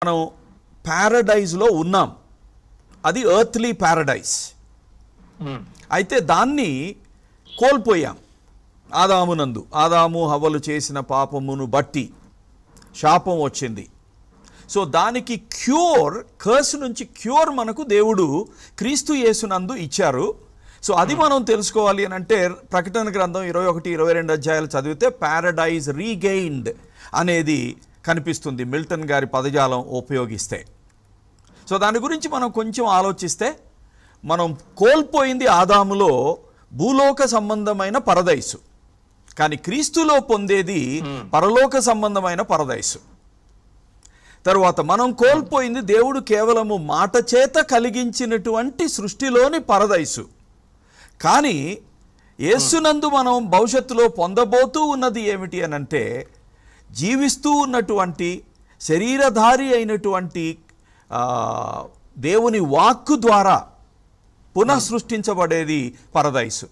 మనం ప్యారడైజ్లో ఉన్నాం. అది ఎర్త్లీ ప్యారడైజ్. అయితే దాన్ని కోల్పోయాం ఆదామునందు. ఆదాము హవ్వలు చేసిన పాపమును బట్టి శాపం వచ్చింది. సో దానికి క్యూర్, కర్స్ నుంచి క్యూర్ మనకు దేవుడు క్రీస్తు యేసునందు ఇచ్చారు. సో అది మనం తెలుసుకోవాలి అని అంటే ప్రకటన గ్రంథం 21-22 అధ్యాయాలు చదివితే ప్యారడైజ్ రీగెయిన్డ్ అనేది కనిపిస్తుంది మిల్టన్ గారి పదజాలం ఉపయోగిస్తే. సో దాని గురించి మనం కొంచెం ఆలోచిస్తే, మనం కోల్పోయింది ఆదాములో భూలోక సంబంధమైన పరదైసు, కానీ క్రీస్తులో పొందేది పరలోక సంబంధమైన పరదైసు. తరువాత మనం కోల్పోయింది దేవుడు కేవలము మాట చేత కలిగించినటువంటి సృష్టిలోని పరదైసు. కానీ యేసునందు మనం భవిష్యత్తులో పొందబోతూ ఉన్నది ఏమిటి అనంటే, జీవిస్తూ ఉన్నటువంటి శరీరధారి అయినటువంటి దేవుని వాక్కు ద్వారా పునఃసృష్టించబడేది పరదైసు.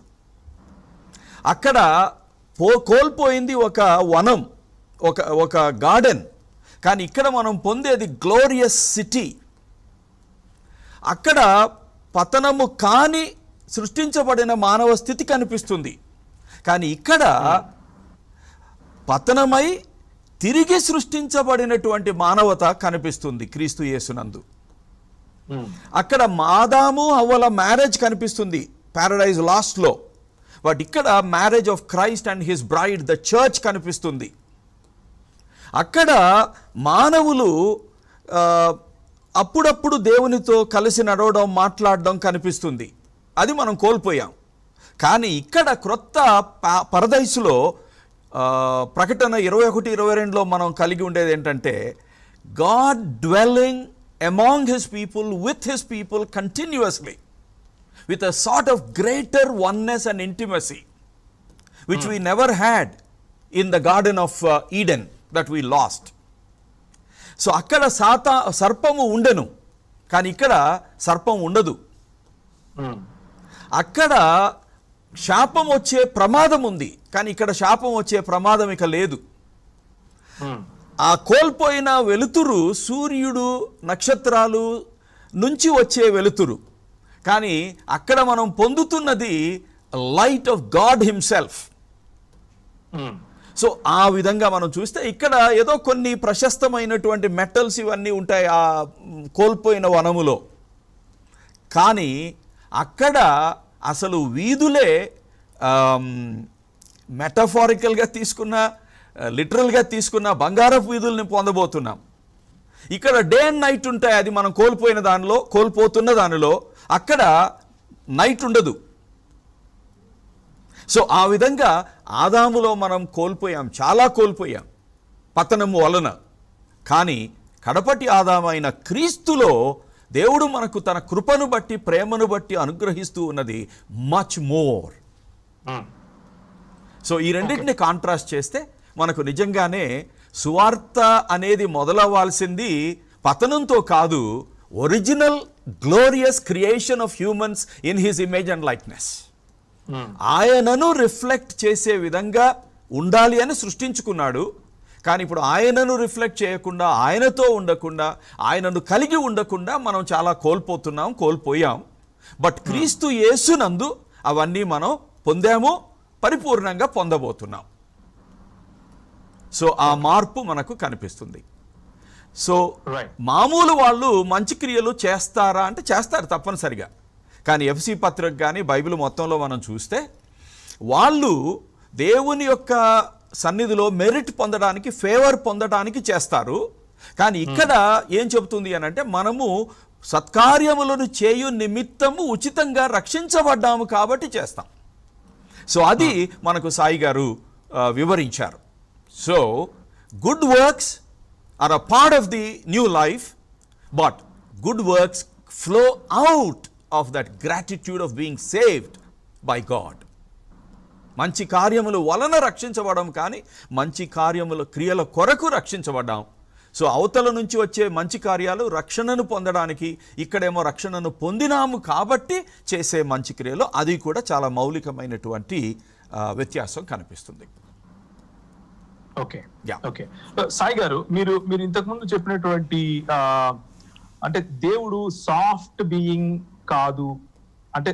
అక్కడ కోల్పోయింది ఒక వనం, ఒక గార్డెన్, కానీ ఇక్కడ మనం పొందేది గ్లోరియస్ సిటీ. అక్కడ పతనము కాని సృష్టించబడిన మానవ స్థితి కనిపిస్తుంది, కానీ ఇక్కడ పతనమై తిరిగి సృష్టించబడినటువంటి మానవత కనిపిస్తుంది క్రీస్తు యేసునందు. అక్కడ ఆదాము హవ్వల మ్యారేజ్ కనిపిస్తుంది ప్యారడైజ్ లాస్ట్లో, బట్ ఇక్కడ marriage of Christ and his braid the church కనిపిస్తుంది. అక్కడ మానవులు అప్పుడప్పుడు దేవునితో కలిసి నడవడం, మాట్లాడడం కనిపిస్తుంది. అది మనం కోల్పోయాం. కానీ ఇక్కడ క్రొత్త పరదైసులో ప్రకటన 21-22లో మనం కలిగి ఉండేది ఏంటంటే, God dwelling among his people, with his people continuously, with a sort of greater oneness and intimacy which we never had in the garden of Eden that we last. So అక్కడ సర్పము ఉండెను, కానీ ఇక్కడ సర్పం ఉండదు. అక్కడ శాపం వచ్చే ప్రమాదం ఉంది, కానీ ఇక్కడ శాపం వచ్చే ప్రమాదం ఇక లేదు. ఆ కోల్పోయిన వెలుతురు సూర్యుడు, నక్షత్రాలు నుంచి వచ్చే వెలుతురు, కానీ అక్కడ మనం పొందుతున్నది light of God himself. So ఆ విధంగా మనం చూస్తే ఇక్కడ ఏదో కొన్ని ప్రశస్తమైనటువంటి మెటల్స్ ఇవన్నీ ఉంటాయి ఆ కోల్పోయిన వనములో, కానీ అక్కడ అసలు వీధులే మెటఫారికల్గా తీసుకున్న, లిటరల్గా తీసుకున్న బంగారపు వీధుల్ని పొందబోతున్నాం. ఇక్కడ డే అండ్ నైట్ ఉంటాయి, అది మనం కోల్పోతున్న దానిలో అక్కడ నైట్ ఉండదు. సో ఆ విధంగా ఆదాములో మనం కోల్పోయాం, చాలా కోల్పోయాం పతనము వలన. కానీ కడపటి ఆదామైన క్రీస్తులో దేవుడు మనకు తన కృపను బట్టి, ప్రేమను బట్టి అనుగ్రహిస్తూ ఉన్నది మచ్ మోర్. సో ఈ రెండింటిని కాంట్రాస్ట్ చేస్తే మనకు నిజంగానే సువార్త అనేది మొదలవ్వాల్సింది పతనంతో కాదు, original glorious creation of humans in his image and likeness. ఆయనను రిఫ్లెక్ట్ చేసే విధంగా ఉండాలి అని సృష్టించుకున్నాడు. కానీ ఇప్పుడు ఆయనను రిఫ్లెక్ట్ చేయకుండా, ఆయనతో ఉండకుండా, ఆయనను కలిగి ఉండకుండా మనం చాలా కోల్పోయాం. బట్ క్రీస్తు యేసునందు అవన్నీ మనం పొందాము, పరిపూర్ణంగా పొందబోతున్నాం. సో ఆ మార్పు మనకు కనిపిస్తుంది. సో మామూలు వాళ్ళు మంచి క్రియలు చేస్తారా అంటే చేస్తారు తప్పనిసరిగా. కానీ ఎఫ్సి పత్రిక కానీ బైబిల్ మొత్తంలో మనం చూస్తే వాళ్ళు దేవుని యొక్క సన్నిధిలో మెరిట్ పొందడానికి, ఫేవర్ పొందడానికి చేస్తారు. కానీ ఇక్కడ ఏం చెబుతుంది అని అంటే, మనము సత్కార్యములను చేయు నిమిత్తము ఉచితంగా రక్షించబడ్డాము కాబట్టి చేస్తాం. సో అది మనకు సాయి గారు వివరించారు. So good works are a part of the new life, but good works flow out of that gratitude of being saved by God. మంచి కార్యముల వలన రక్షించబడడం, కానీ మంచి క్రియల కొరకు రక్షించబడ్డాం. సో అవతల నుంచి వచ్చే మంచి కార్యాలు రక్షణను పొందడానికి, ఇక్కడేమో రక్షణను పొందినాము కాబట్టి చేసే మంచి క్రియలు, అది కూడా చాలా మౌలికమైనటువంటి వ్యత్యాసం కనిపిస్తుంది. ఓకే ఓకే సాయి గారు, మీరు ఇంతకు ముందు చెప్పినటువంటి అంటే దేవుడు సాఫ్ట్ బీయింగ్ కాదు, అంటే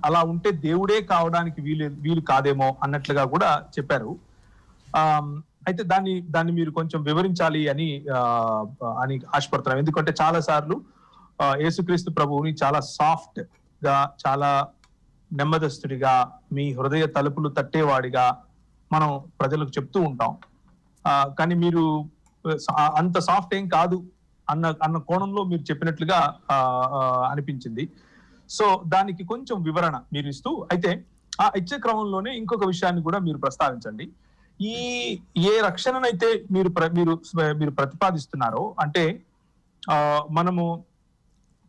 అలా ఉంటే దేవుడే కావడానికి వీలు కాదేమో అన్నట్లుగా కూడా చెప్పారు. అయితే దాన్ని మీరు కొంచెం వివరించాలి అని ఆశపడుతున్నాం. ఎందుకంటే చాలా సార్లు యేసుక్రీస్తు ప్రభువుని చాలా సాఫ్ట్ గా, చాలా నెమ్మదస్తుడిగా, మీ హృదయ తలుపులు తట్టేవాడిగా మనం ప్రజలకు చెప్తూ ఉంటాం. కానీ మీరు అంత సాఫ్ట్ ఏం కాదు అన్న కోణంలో మీరు చెప్పినట్లుగా అనిపించింది. సో దానికి కొంచెం వివరణ మీరు ఇస్తూ, అయితే ఆ ఇచ్చే క్రమంలోనే ఇంకొక విషయాన్ని కూడా మీరు ప్రస్తావించండి. ఏ రక్షణనైతే మీరు ప్రతిపాదిస్తున్నారో, అంటే మనము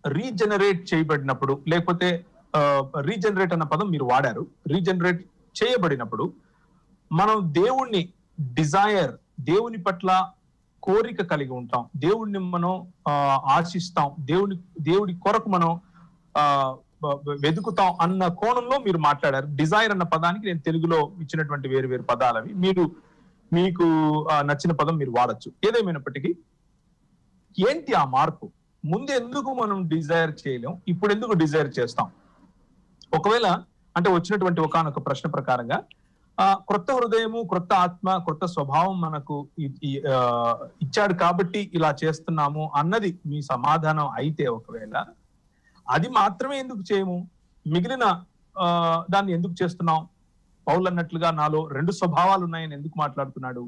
రీజనరేట్ చేయబడినప్పుడు, లేకపోతే రీజనరేట్ అన్న పదం మీరు వాడారు, రీజనరేట్ చేయబడినప్పుడు మనం దేవుణ్ణి డిజైర్, దేవుని పట్ల కోరిక కలిగి ఉంటాం, దేవుణ్ణి మనం ఆశిస్తాం, దేవుడి కొరకు మనం వెతుకుతాం అన్న కోణంలో మీరు మాట్లాడారు. డిజైర్ అన్న పదానికి నేను తెలుగులో ఇచ్చినటువంటి వేరు పదాలవి, మీకు నచ్చిన పదం మీరు వాడచ్చు. ఏదేమైనప్పటికీ ఏంటి ఆ మార్పు? ముందు ఎందుకు మనం డిజైర్ చేయలేం, ఇప్పుడు ఎందుకు డిజైర్ చేస్తాం? ఒకవేళ అంటే వచ్చినటువంటి ఒకానొక ప్రశ్న ప్రకారంగా క్రొత్త హృదయము, క్రొత్త ఆత్మ, క్రొత్త స్వభావం మనకు ఇచ్చాడు కాబట్టి ఇలా చేస్తున్నాము అన్నది మీ సమాధానం అయితే, ఒకవేళ అది మాత్రమే ఎందుకు చేయము, మిగిలిన దాన్ని ఎందుకు చేస్తున్నాం? పౌలు అన్నట్లుగా నాలో 2 స్వభావాలు ఉన్నాయని ఎందుకు మాట్లాడుతున్నాడు?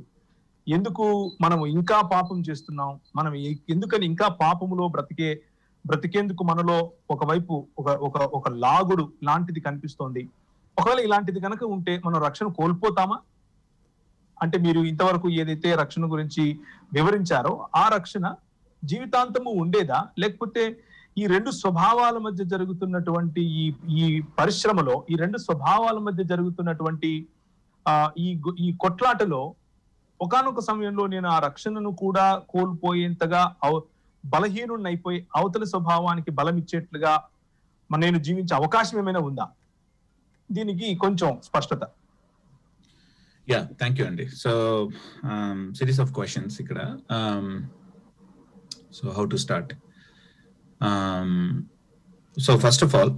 ఎందుకు మనం ఇంకా పాపం చేస్తున్నాం? మనం ఎందుకని ఇంకా పాపములో బ్రతికేందుకు మనలో ఒకవైపు ఒక లాగుడు లాంటిది కనిపిస్తోంది? ఒకవేళ ఇలాంటిది కనుక ఉంటే మనం రక్షణ కోల్పోతామా? అంటే మీరు ఇంతవరకు ఏదైతే రక్షణ గురించి వివరించారో ఆ రక్షణ జీవితాంతము ఉండేదా? లేకపోతే ఈ 2 స్వభావాల మధ్య జరుగుతున్నటువంటి ఈ పరిశ్రమలో, ఈ 2 స్వభావాల మధ్య జరుగుతున్నటువంటి ఈ కొట్లాటలో ఒకానొక సమయంలో నేను ఆ రక్షణను కూడా కోల్పోయేంతగా బలహీనుడిని అయిపోయి అవతలి స్వభావానికి బలం ఇచ్చేట్లుగా నేను జీవించే అవకాశం ఏమైనా ఉందా? దీనికి కొంచెం స్పష్టత. థ్యాంక్ యూ అండి. సో సిరీస్ ఆఫ్ క్వశ్చన్స్ ఇక్కడ. So how to start? So first of all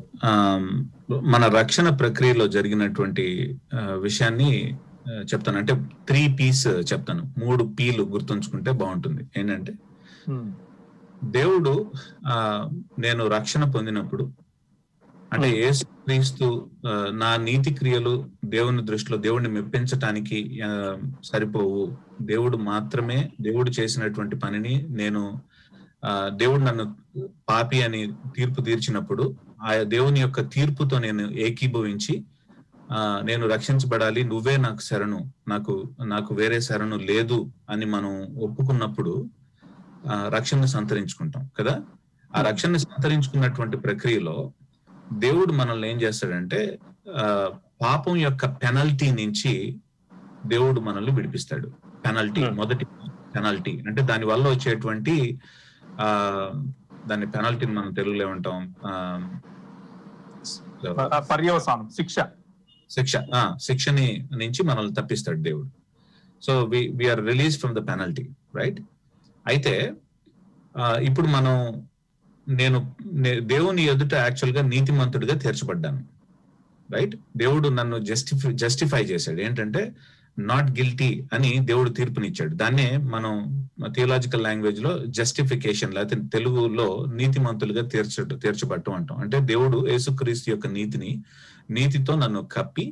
మన రక్షణ ప్రక్రియలో జరిగినటువంటి విషయాన్ని చెప్తాను. అంటే 3 P's చెప్తాను. 3 P'లు గుర్తుంచుకుంటే బాగుంటుంది. ఏంటంటే, దేవుడు నేను రక్షణ పొందినప్పుడు, అంటే యేసుక్రీస్తు నా నీతి క్రియలు దేవుని దృష్టిలో దేవుడిని మెప్పించటానికి సరిపోవు. దేవుడు మాత్రమే, దేవుడు చేసినటువంటి పనిని దేవుడు నన్ను పాపి అని తీర్పు తీర్చినప్పుడు ఆ దేవుని యొక్క తీర్పుతో నేను ఏకీభవించి నేను రక్షించబడాలి, నువ్వే నాకు శరణు, నాకు వేరే శరణు లేదు అని మనం ఒప్పుకున్నప్పుడు రక్షణను సంతరించుకుంటాం కదా. ఆ రక్షణను సంతరించుకున్నటువంటి ప్రక్రియలో దేవుడు మనల్ని ఏం చేస్తాడంటే, పాపం యొక్క పెనల్టీ నుంచి దేవుడు మనల్ని విడిపిస్తాడు. పెనల్టీ, మొదటి పెనల్టీ అంటే దాని వల్ల వచ్చేటువంటి దాని పెనల్టీని మనం తెలుగులో ఏమంటాం? పర్యవసానం, శిక్షని నుంచి మనల్ని తప్పిస్తాడు దేవుడు. So we are release from the penalty, right? అయితే ఇప్పుడు నేను దేవుని ఎదుట యాక్చువల్ గా నీతిమంతుడిగా తీర్చబడ్డాను, రైట్? దేవుడు నన్ను జస్టిఫై చేశాడు. ఏంటంటే నాట్ గిల్టీ అని దేవుడు తీర్పునిచ్చాడు. దాన్నే మనం థియలాజికల్ లాంగ్వేజ్ లో జస్టిఫికేషన్, లేకపోతే తెలుగులో నీతిమంతులుగా తీర్చబట్టం అంటాం. అంటే దేవుడు యేసుక్రీస్తు యొక్క నీతితో నన్ను కప్పి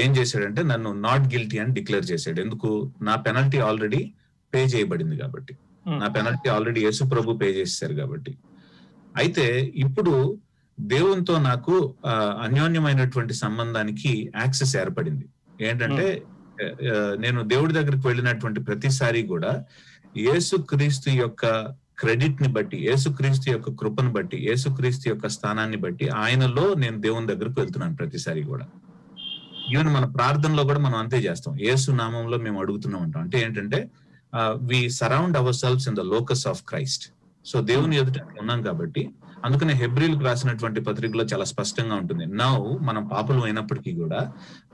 ఏం చేశాడంటే నన్ను నాట్ గిల్టీ అని డిక్లేర్ చేశాడు. ఎందుకు? నా పెనల్టీ ఆల్రెడీ పే చేయబడింది కాబట్టి, నా పెనల్టీ ఆల్రెడీ యేసు ప్రభు పే చేశారు కాబట్టి. అయితే ఇప్పుడు దేవునితో నాకు అన్యోన్యమైనటువంటి సంబంధానికి యాక్సెస్ ఏర్పడింది. ఏంటంటే నేను దేవుడి దగ్గరికి వెళ్ళినటువంటి ప్రతిసారి కూడా యేసుక్రీస్తు యొక్క క్రెడిట్ ని బట్టి, యేసుక్రీస్తు యొక్క కృపను బట్టి, యేసుక్రీస్తు యొక్క స్థానాన్ని బట్టి ఆయనలో నేను దేవుని దగ్గరకు వెళ్తున్నాను ప్రతిసారి కూడా. ఈవెన్ మన ప్రార్థనలో కూడా మనం అంతే చేస్తాం. యేసు నామంలో మేము అడుగుతున్నాం అంటాం. అంటే ఏంటంటే we surround ourselves in the locus of Christ. So దేవుని ఎదుట ఉన్నాం కాబట్టి అందుకనే హెబ్రీలకు రాసినటువంటి పత్రికలో చాలా స్పష్టంగా ఉంటుంది. నౌ మనం పాపలు అయినప్పటికీ కూడా,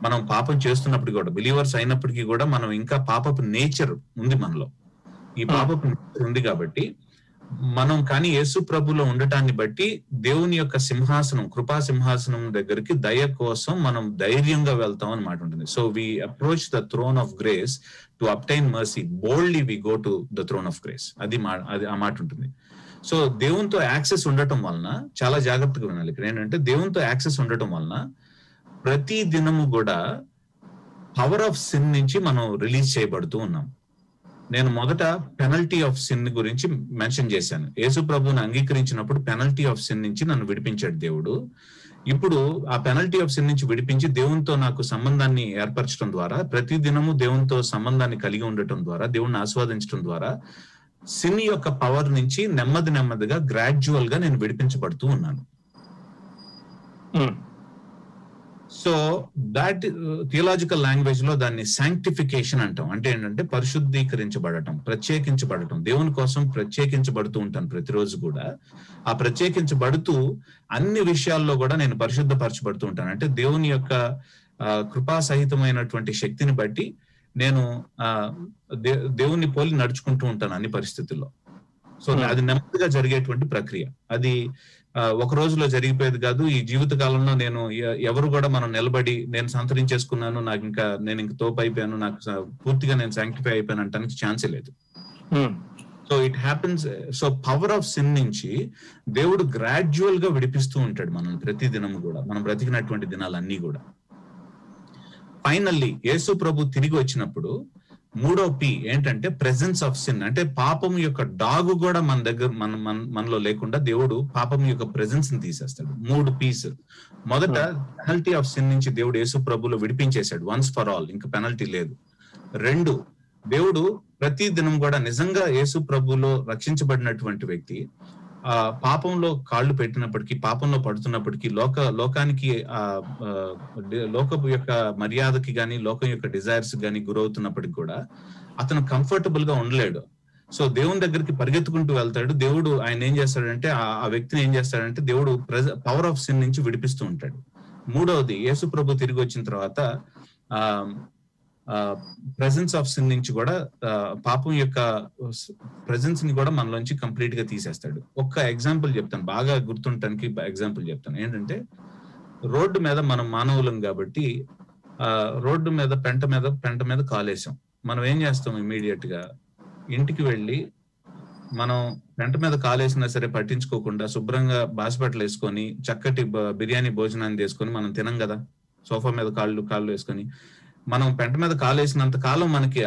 మనం పాపం చేస్తున్నప్పటికీ కూడా, బిలీవర్స్ అయినప్పటికీ కూడా మనం ఇంకా పాపపు నేచర్ ఉంది మనలో. ఈ పాపపు నేచర్ ఉంది కాబట్టి మనం కానీ యేసు ప్రభులో ఉండటాన్ని బట్టి దేవుని యొక్క సింహాసనం, కృపా సింహాసనం దగ్గరికి దయ కోసం మనం ధైర్యంగా వెళ్తాం అని మాట ఉంటుంది. So we approach the throne of grace to obtain mercy, boldly we go to the throne of grace. అది ఆ మాట ఉంటుంది. సో దేవునితో యాక్సెస్ ఉండటం వలన చాలా జాగ్రత్తగా వినాలి. ఇక్కడ ఏంటంటే దేవునితో యాక్సెస్ ఉండటం వలన ప్రతి దినము కూడా పవర్ ఆఫ్ సిన్ నుంచి మనం రిలీజ్ చేయబడుతూ ఉన్నాం. నేను మొదట పెనల్టీ ఆఫ్ సిన్ గురించి మెన్షన్ చేశాను. యేసు ప్రభువుని అంగీకరించినప్పుడు పెనల్టీ ఆఫ్ సిన్ నుంచి నన్ను విడిపించాడు దేవుడు. ఇప్పుడు ఆ పెనల్టీ ఆఫ్ సిన్ నుంచి విడిపించి దేవునితో నాకు సంబంధాన్ని ఏర్పరచడం ద్వారా, ప్రతి దినము దేవునితో సంబంధాన్ని కలిగి ఉండటం ద్వారా, దేవుణ్ణి ఆస్వాదించడం ద్వారా సిన్ యొక్క పవర్ నుంచి నెమ్మదిగా గ్రాడ్యువల్ గా నేను విడిపించబడుతూ ఉన్నాను. సో దాట్ థియలాజికల్ లాంగ్వేజ్ లో దాన్ని శాంక్టిఫికేషన్ అంటాం. అంటే ఏంటంటే పరిశుద్ధీకరించబడటం, ప్రత్యేకించబడటం. దేవుని కోసం ప్రత్యేకించబడుతూ ఉంటాను ప్రతిరోజు కూడా. ఆ ప్రత్యేకించబడుతూ అన్ని విషయాల్లో కూడా నేను పరిశుద్ధపరచబడుతూ ఉంటాను. అంటే దేవుని యొక్క కృపా సహితమైనటువంటి శక్తిని బట్టి నేను దేవుని పోలి నడుచుకుంటూ ఉంటాను అన్ని పరిస్థితుల్లో. సో అది నెమ్మదిగా జరిగేటువంటి ప్రక్రియ. అది ఒక రోజులో జరిగిపోయేది కాదు. ఈ జీవిత కాలంలో నేను ఎవరు కూడా మనం నిలబడి నేను సంతరించేసుకున్నాను, నేను ఇంకా తోపు అయిపోయాను, నాకు పూర్తిగా నేను శాంక్టిఫై అయిపోయాను అంటానికి ఛాన్సే లేదు. So it happens. So power of sin నుంచి దేవుడు గ్రాడ్యువల్ గా విడిపిస్తూ ఉంటాడు మనల్ని ప్రతి దినము కూడా, మనం బ్రతికినటువంటి దినాలన్నీ కూడా. ఫైనల్లీ యేసు ప్రభు తిరిగి వచ్చినప్పుడు మూడో పి ఏంటంటే ప్రెజెన్స్ ఆఫ్ సిన్. అంటే పాపం యొక్క డాగు కూడా మన దగ్గర మనలో లేకుండా దేవుడు పాపం యొక్క ప్రెజెన్స్ ని తీసేస్తాడు. 3 పీస్. మొదట పెనల్టీ ఆఫ్ సిన్ నుంచి దేవుడు యేసు ప్రభులో విడిపించేశాడు వన్స్ ఫర్ ఆల్, ఇంకా పెనల్టీ లేదు. 2, దేవుడు ప్రతి దినం కూడా నిజంగా యేసు ప్రభులో రక్షించబడినటువంటి వ్యక్తి పాపంలో కాళ్ళు పెట్టినప్పటికీ, పాపంలో పడుతున్నప్పటికీ, లోకానికి లోకపు యొక్క మర్యాదకి గాని, లోకం యొక్క డిజైర్స్ గాని గురవుతున్నప్పటికి కూడా అతను కంఫర్టబుల్ గా ఉండలేడు. సో దేవుని దగ్గరికి పరిగెత్తుకుంటూ వెళ్తాడు. దేవుడు ఆయన ఏం చేస్తాడంటే, ఆ వ్యక్తిని ఏం చేస్తాడంటే దేవుడు పవర్ ఆఫ్ సిన్ నుంచి విడిపిస్తూ ఉంటాడు. 3వది, యేసు ప్రభు తిరిగి వచ్చిన తర్వాత ప్రెజెన్స్ ఆఫ్ సిన్ నుంచి కూడా, పాపం యొక్క ప్రెజెన్స్ ని కూడా మనలోంచి కంప్లీట్ గా తీసేస్తాడు. ఒక్క ఎగ్జాంపుల్ చెప్తాను, బాగా గుర్తుంటానికి ఎగ్జాంపుల్ చెప్తాను. ఏంటంటే రోడ్డు మీద మనం మానవులం కాబట్టి రోడ్డు మీద పెంట మీద కాలేసాం. మనం ఏం చేస్తాం, ఇమీడియట్ గా ఇంటికి వెళ్ళి మనం పెంట మీద కాలేసినా సరే పట్టించుకోకుండా శుభ్రంగా బాసిపట్లు వేసుకొని చక్కటి బిర్యానీ భోజనాన్ని తీసుకొని మనం తినం కదా. సోఫా మీద కాళ్ళు వేసుకొని మనం పెంట మీద కాలేసినంత కాలం మనకి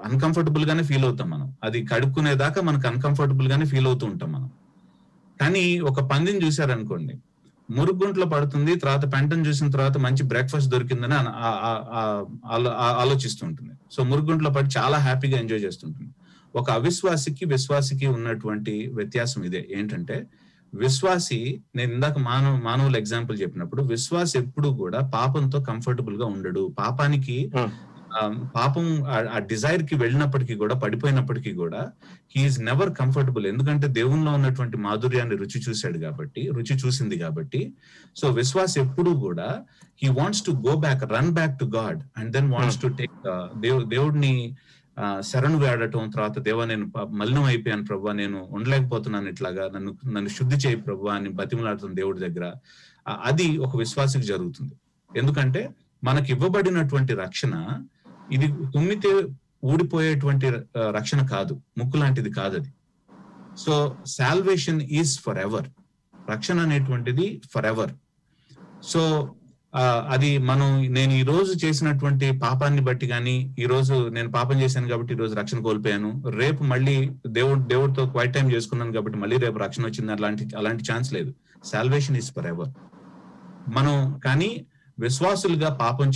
అన్కంఫర్టబుల్ గానే ఫీల్ అవుతాం. మనం అది కడుక్కునేదాకా మనకు అన్కంఫర్టబుల్ గానే ఫీల్ అవుతూ ఉంటాం మనం. కానీ ఒక పందిని చూసారనుకోండి, మురుగుంట్లో పడుతుంది, తర్వాత పెంటను చూసిన తర్వాత మంచి బ్రేక్ఫాస్ట్ దొరికిందని ఆలోచిస్తుంటుంది. సో మురుగుంట్లో పడి చాలా హ్యాపీగా ఎంజాయ్ చేస్తుంటుంది. ఒక అవిశ్వాసికి విశ్వాసికి ఉన్నటువంటి వ్యత్యాసం ఇదే. ఏంటంటే విశ్వాసి, నేను ఇందాక మానవుల ఎగ్జాంపుల్ చెప్పినప్పుడు, విశ్వాసి ఎప్పుడు కూడా పాపంతో కంఫర్టబుల్ గా ఉండడు. పాపం ఆ డిజైర్ కి వెళ్ళినప్పటికీ కూడా, పడిపోయినప్పటికీ కూడా హీఈస్ నెవర్ కంఫర్టబుల్. ఎందుకంటే దేవునిలో ఉన్నటువంటి మాధుర్యాన్ని రుచి చూసింది కాబట్టి. సో విశ్వాసి ఎప్పుడు కూడా he wants to go back, run back to God and then wants to take దేవుడిని శరణు వేడటం. తర్వాత దేవా నేను మలినం అయిపోయాను ప్రభువా, నేను ఉండలేకపోతున్నాను, ఇట్లాగా నన్ను శుద్ధి చేయి ప్రభువా అని బతిమలాడుతుంది దేవుడి దగ్గర. అది ఒక విశ్వాసికి జరుగుతుంది. ఎందుకంటే మనకి ఇవ్వబడినటువంటి రక్షణ ఇది తుమ్మితే ఊడిపోయేటువంటి రక్షణ కాదు, ముక్కు లాంటిది కాదు అది. So salvation is for ever. రక్షణ అనేటువంటిది ఫర్ ఎవర్. సో అది నేను ఈ రోజు చేసినటువంటి పాపాన్ని బట్టి కానీ, ఈ రోజు నేను పాపం చేశాను కాబట్టి ఈ రోజు రక్షణ కోల్పోయాను, రేపు మళ్ళీ దేవుడితో క్వైట్ టైం చేసుకున్నాను కాబట్టి మళ్ళీ రేపు రక్షణ వచ్చింది, అలాంటి ఛాన్స్ లేదు. Salvation is for ever. మనం కానీ విశ్వాసులుగా పాపం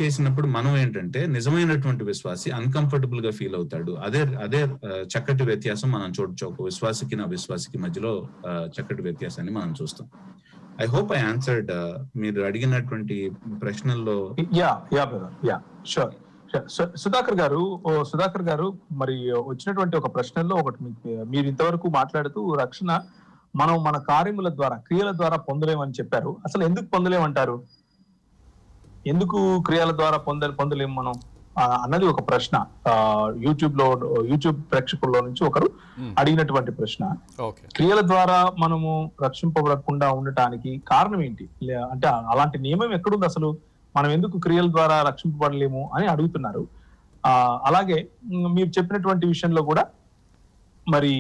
చేసినప్పుడు మనం ఏంటంటే, నిజమైనటువంటి విశ్వాసి అన్కంఫర్టబుల్ గా ఫీల్ అవుతాడు. అదే చక్కటి వ్యత్యాసం మనం చూడొచ్చు. ఒక విశ్వాసికి నా విశ్వాసికి మధ్యలో చక్కటి వ్యత్యాసాన్ని మనం చూస్తాం. ఐ హోప్ ఐ ఆన్సర్డ్ మీరు అడిగినటువంటి ప్రశ్నల్లో. షూర్. సుధాకర్ గారు మరి వచ్చినటువంటి ఒక ప్రశ్నలో ఒకటి మీరు ఇంతవరకు మాట్లాడుతూ రక్షణ మనం మన కార్యముల ద్వారా క్రియల ద్వారా పొందలేమని చెప్పారు. అసలు ఎందుకు పొందలేమంటారు? ఎందుకు క్రియల ద్వారా పొందలేము మనం అన్నది ఒక ప్రశ్న. యూట్యూబ్ ప్రేక్షకుల్లో నుంచి ఒకరు అడిగినటువంటి ప్రశ్న. క్రియల ద్వారా మనము రక్షింపబడకుండా ఉండటానికి కారణం ఏంటి? అంటే అలాంటి నియమం ఎక్కడుంది? అసలు మనం ఎందుకు క్రియల ద్వారా రక్షింపబడలేము అని అడుగుతున్నారు. అలాగే మీరు చెప్పినటువంటి విషయంలో కూడా మరి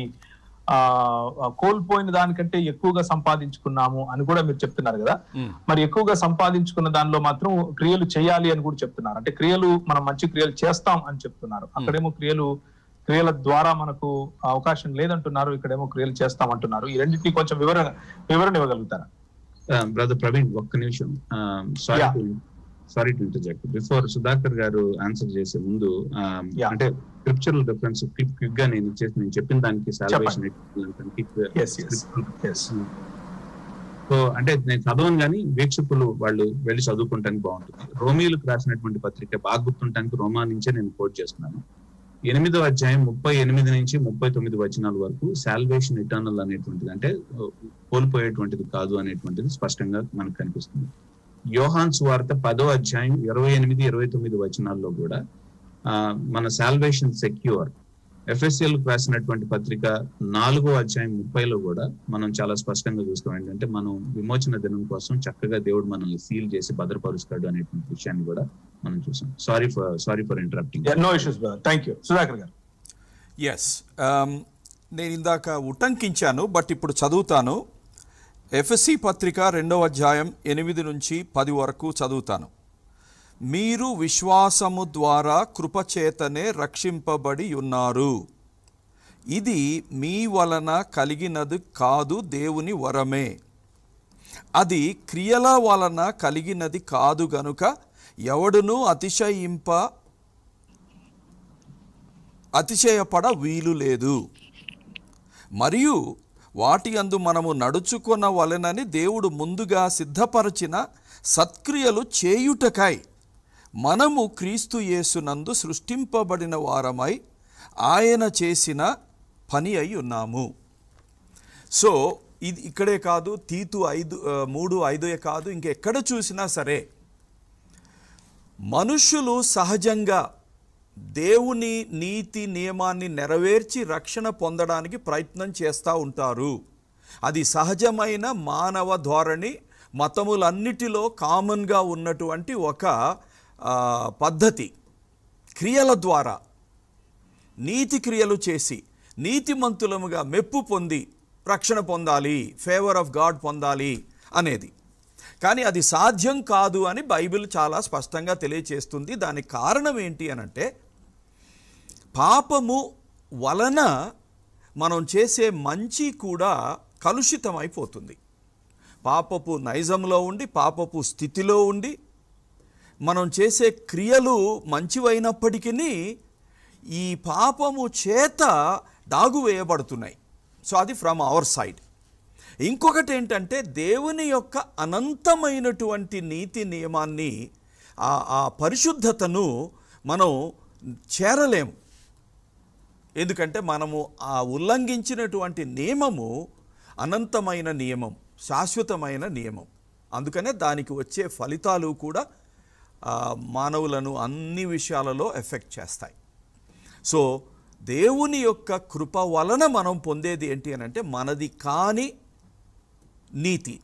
కోల్పోయిన దానికంటే ఎక్కువగా సంపాదించుకున్నాము అని కూడా మీరు చెప్తున్నారు కదా. మరి ఎక్కువగా సంపాదించుకున్న దానిలో మాత్రం క్రియలు చేయాలి అని కూడా చెప్తున్నారు. అంటే క్రియలు మనం మంచి క్రియలు చేస్తాం అని చెప్తున్నారు. అక్కడేమో క్రియల ద్వారా మనకు అవకాశం లేదంటున్నారు, ఇక్కడేమో క్రియలు చేస్తాం అంటున్నారు. ఈ రెండింటినీ కొంచెం వివరణ ఇవ్వగలుగుతారా? బ్రదర్ ప్రవీణ్, ఒక్క నిమిషం. Sorry to interject. Before Sudhakar garu answer చేసే ముందు అంటే స్క్రిప్చరల్ రిఫరెన్స్ క్విక్ గా నేను చెప్పిన దానికి సాల్వేషన్. సో అంటే నేను చదవను కానీ వీక్షకులు వాళ్ళు వెళ్ళి చదువుకుంటానికి బాగుంటుంది. రోమీలకు రాసినటువంటి పత్రిక బాగా గుర్తుంటానికి రోమా నుంచే నేను కోట్ చేస్తున్నాను. 8వ అధ్యాయం 38 నుంచి 39 వచనాల వరకు సాల్వేషన్ ఇటర్నల్ అనేటువంటిది, అంటే కోల్పోయేటువంటిది కాదు అనేటువంటిది స్పష్టంగా మనకు కనిపిస్తుంది. యోహాన్ సువార్త 10వ అధ్యాయం 28-29 వచనాల్లో కూడా మన సాల్వేషన్ సెక్యూర్. ఎఫ్ఎస్ఎల్ రాసినటువంటి పత్రిక 4వ అధ్యాయం 30లో కూడా మనం చాలా స్పష్టంగా చూస్తాం ఏంటంటే మనం విమోచన దినం కోసం చక్కగా దేవుడు మనల్ని సీల్ చేసి భద్రపరుస్తాడు అనేటువంటి విషయాన్ని కూడా మనం చూసాం. Sorry for interrupting. No issues brother. Thank you. Sudhakar garu. Yes, నేను ఇందాక ఉటంకించాను, బట్ ఇప్పుడు చదువుతాను. ఎఫెసీ పత్రిక 2వ అధ్యాయం 8 నుంచి 10 వరకు చదువుతాను. మీరు విశ్వాసము ద్వారా కృపచేతనే రక్షింపబడి ఉన్నారు. ఇది మీ వలన కలిగినది కాదు, దేవుని వరమే. అది క్రియల వలన కలిగినది కాదు గనుక ఎవడునూ అతిశయపడ వీలు లేదు. మరియు వాటి యందు మనము నడుచుకొన వలెనని దేవుడు ముందుగా సిద్ధపరచిన సత్క్రియలు చేయుటకై మనము క్రీస్తు యేసునందు సృష్టింపబడిన వారమై ఆయన చేసిన పని అయి ఉన్నాము. సో ఇది ఇక్కడే కాదు, తీతు 3:5 కాదు, ఇంకెక్కడ చూసినా సరే మనుషులు సహజంగా దేవుని నీతి నియమాన్ని నెరవేర్చి రక్షణ పొందడానికి ప్రయత్నం చేస్తూ ఉంటారు. అది సహజమైన మానవ ధోరణి, మతములన్నిటిలో కామన్గా ఉన్నటువంటి ఒక పద్ధతి. క్రియల ద్వారా నీతి క్రియలు చేసి నీతిమంతులముగా మెప్పు పొంది రక్షణ పొందాలి, ఫేవర్ ఆఫ్ గాడ్ పొందాలి అనేది. కానీ అది సాధ్యం కాదు అని బైబిల్ చాలా స్పష్టంగా తెలియచేస్తుంది. దానికి కారణం ఏంటి అనంటే పాపము వలన మనం చేసే మంచి కూడా కలుషితమైపోతుంది. పాపపు నైజంలో ఉండి, పాపపు స్థితిలో ఉండి మనం చేసే క్రియలు మంచివైనప్పటికీ ఈ పాపము చేత డాగు వేయబడుతున్నాయి. సో అది ఫ్రమ్ అవర్ సైడ్. ఇంకొకటి ఏంటంటే దేవుని యొక్క అనంతమైనటువంటి నీతి నియమాన్ని, ఆ పరిశుద్ధతను మనం చేరలేము. ఎందుకంటే మనము ఆ ఉల్లంఘించినటువంటి నియమము అనంతమైన నియమం, శాశ్వతమైన నియమం. అందుకనే దానికి వచ్చే ఫలితాలు కూడా మానవులను అన్ని విషయాలలో ఎఫెక్ట్ చేస్తాయి. సో దేవుని యొక్క కృప వలన మనం పొందేది ఏంటి అని అంటే మనది కాని నీతి,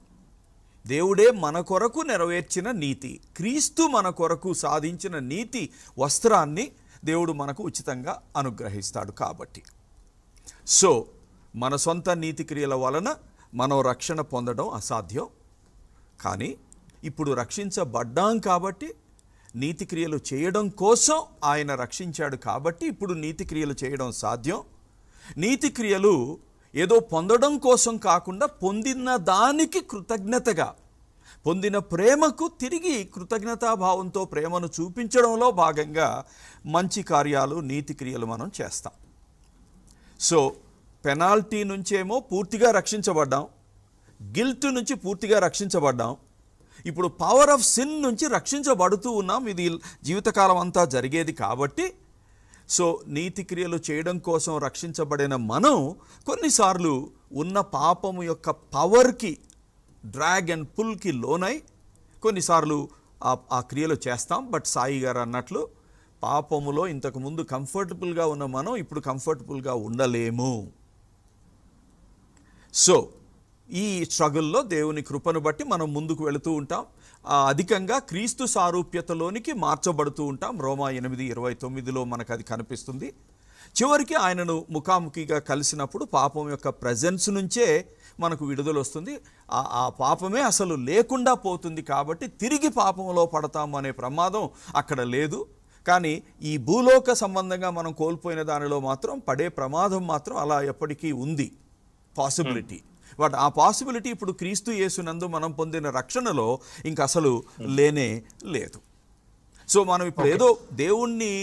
దేవుడే మన కొరకు నెరవేర్చిన నీతి, క్రీస్తు మన కొరకు సాధించిన నీతి వస్త్రాన్ని దేవుడు మనకు ఉచితంగా అనుగ్రహిస్తాడు. కాబట్టి సో మన సొంత నీతి క్రియల వలన మనం రక్షణ పొందడం అసాధ్యం. కానీ ఇప్పుడు రక్షించబడ్డాం కాబట్టి నీతి క్రియలు చేయడం కోసం ఆయన రక్షించాడు కాబట్టి ఇప్పుడు నీతి క్రియలు చేయడం సాధ్యం. నీతి క్రియలు ఏదో పొందడం కోసం కాకుండా పొందిన దానికి కృతజ్ఞతగా, పొందిన ప్రేమకు తిరిగి కృతజ్ఞతాభావంతో ప్రేమను చూపించడంలో భాగంగా మంచి కార్యాలు, నీతి క్రియలు మనం చేస్తాం. సో పెనాల్టీ నుంచేమో పూర్తిగా రక్షించబడ్డాం, గిల్ట్ నుంచి పూర్తిగా రక్షించబడ్డాం. ఇప్పుడు పవర్ ఆఫ్ సిన్ నుంచి రక్షించబడుతూ ఉన్నాం. ఇది జీవితకాలం అంతా జరిగేది కాబట్టి. సో నీతి క్రియలు చేయడం కోసం రక్షించబడిన మనం కొన్నిసార్లు ఉన్న పాపము యొక్క పవర్కి, డ్రాగ్ అండ్ పుల్కి లోనై కొన్నిసార్లు ఆ క్రియలు చేస్తాం. బట్ సాయి గారు అన్నట్లు పాపములో ఇంతకుముందు కంఫర్టబుల్గా ఉన్న మనం ఇప్పుడు కంఫర్టబుల్గా ఉండలేము. సో ఈ స్ట్రగుల్లో దేవుని కృపను బట్టి మనం ముందుకు వెళుతూ ఉంటాం. అధికంగా క్రీస్తు సారూప్యతలోనికి మార్చబడుతూ ఉంటాం. రోమా 8:29 మనకు అది కనిపిస్తుంది. చివరికి ఆయనను ముఖాముఖిగా కలిసినప్పుడు పాపం యొక్క ప్రెజెన్స్ నుంచే మనకు విడుదల వస్తుంది. ఆ పాపమే అసలు లేకుండా పోతుంది. కాబట్టి తిరిగి పాపంలో పడతాము అనే ప్రమాదం అక్కడ లేదు. కానీ ఈ భూలోక సంబంధంగా మనం కోల్పోయిన దానిలో మాత్రం పడే ప్రమాదం మాత్రం అలా ఎప్పటికీ ఉంది, పాసిబిలిటీ. బట్ ఆ పాసిబిలిటీ ఇప్పుడు క్రీస్తు యేసునందు మనం పొందిన రక్షణలో ఇంక అసలు లేనే లేదు. సో మనం ఇప్పుడు ఏదో దేవుణ్ణి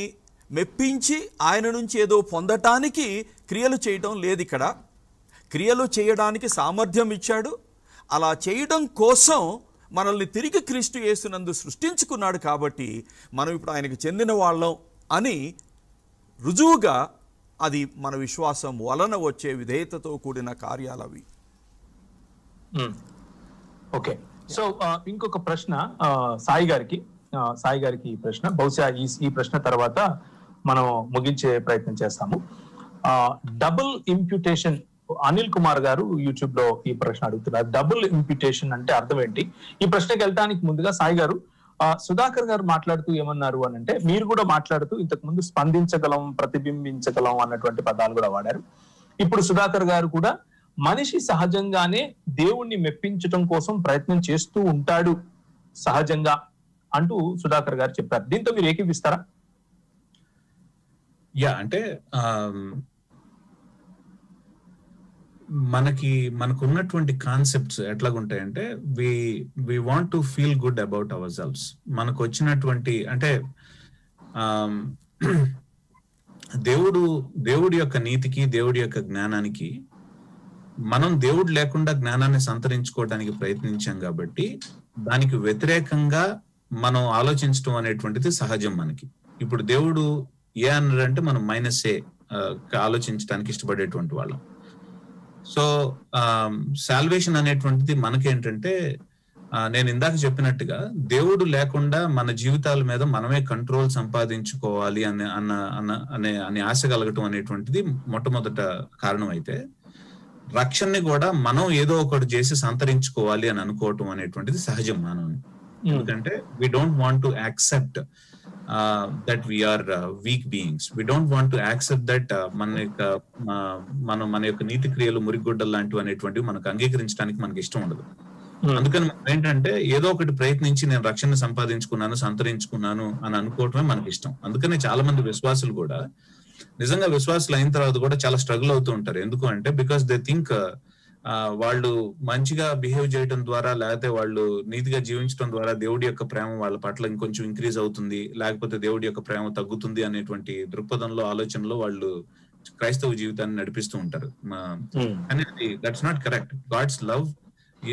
మెప్పించి ఆయన నుంచి ఏదో పొందటానికి క్రియలు చేయడం లేదు. ఇక్కడ క్రియలు చేయడానికి సామర్థ్యం ఇచ్చాడు. అలా చేయడం కోసం మనల్ని తిరిగి క్రీస్తు యేసునందు సృష్టించుకున్నాడు. కాబట్టి మనం ఇప్పుడు ఆయనకు చెందిన వాళ్ళం అని రుజువుగా అది మన విశ్వాసం వలన వచ్చే విధేయతతో కూడిన కార్యాలవి. ఓకే. సో ఇంకొక ప్రశ్న సాయి గారికి ప్రశ్న, బహుశా ఈ ప్రశ్న తర్వాత మనం ముగించే ప్రయత్నం చేస్తాము. డబుల్ ఇంప్యూటేషన్, అనిల్ కుమార్ గారు యూట్యూబ్ లో ఈ ప్రశ్న అడుగుతున్నారు. డబుల్ ఇంప్యూటేషన్ అంటే అర్థం ఏంటి? ఈ ప్రశ్నకి వెళ్ళడానికి ముందుగా సాయి గారు, సుధాకర్ గారు మాట్లాడుతూ ఏమన్నారు అని అంటే, మీరు కూడా మాట్లాడుతూ ఇంతకు ముందు స్పందించగలం, ప్రతిబింబించగలం అన్నటువంటి పదాలు కూడా వాడారు. ఇప్పుడు సుధాకర్ గారు కూడా మనిషి సహజంగానే దేవుణ్ణి మెప్పించడం కోసం ప్రయత్నం చేస్తూ ఉంటాడు సహజంగా అంటూ సుధాకర్ గారు చెప్పారు. దీంతో మీరు ఏకీపిస్తారా? అంటే మనకున్నటువంటి కాన్సెప్ట్స్ ఎట్లాగుంటాయంటే, we want to feel good about ourselves. మనకు వచ్చినటువంటి అంటే దేవుడి యొక్క నీతికి, దేవుడి యొక్క జ్ఞానానికి, మనం దేవుడు లేకుండా జ్ఞానాన్ని సంతరించుకోవడానికి ప్రయత్నించాం కాబట్టి దానికి వ్యతిరేకంగా మనం ఆలోచించడం అనేటువంటిది సహజం మనకి. ఇప్పుడు దేవుడు ఏ అన్నాడంటే మనం -A ఆలోచించడానికి ఇష్టపడేటువంటి వాళ్ళం. సో సాల్వేషన్ అనేటువంటిది మనకేంటంటే, నేను ఇందాక చెప్పినట్టుగా దేవుడు లేకుండా మన జీవితాల మీద మనమే కంట్రోల్ సంపాదించుకోవాలి అనే ఆశ కలగటం అనేటువంటిది మొట్టమొదట కారణం. అయితే రక్షణని కూడా మనం ఏదో ఒకటి చేసి సంతరించుకోవాలి అని అనుకోవటం అనేటువంటిది సహజం మానవుని. ఎందుకంటే we don't want to accept that we are weak beings. We don't want to accept that మన యొక్క నీతి క్రియలు మురిగొడ్డలు లాంటివి అనేటువంటివి మనకు అంగీకరించడానికి మనకి ఇష్టం ఉండదు. అందుకని మనం ఏంటంటే ఏదో ఒకటి ప్రయత్నించి నేను రక్షణ సంపాదించుకున్నాను, సంతరించుకున్నాను అని అనుకోవటమే మనకి ఇష్టం. అందుకనే చాలా మంది విశ్వాసులు కూడా నిజంగా విశ్వాసులు అయిన తర్వాత కూడా చాలా స్ట్రగుల్ అవుతూ ఉంటారు. ఎందుకు అంటే బికాస్ దే థింక్ వాళ్ళు మంచిగా బిహేవ్ చేయడం ద్వారా, లేకపోతే వాళ్ళు నీతిగా జీవించడం ద్వారా దేవుడి యొక్క ప్రేమ వాళ్ళ పట్ల ఇంకొంచెం ఇంక్రీజ్ అవుతుంది, లేకపోతే దేవుడి యొక్క ప్రేమ తగ్గుతుంది అనేటువంటి దృక్పథంలో, ఆలోచనలో వాళ్ళు క్రైస్తవ జీవితాన్ని నడిపిస్తూ ఉంటారు. అనేది that's not correct. God's love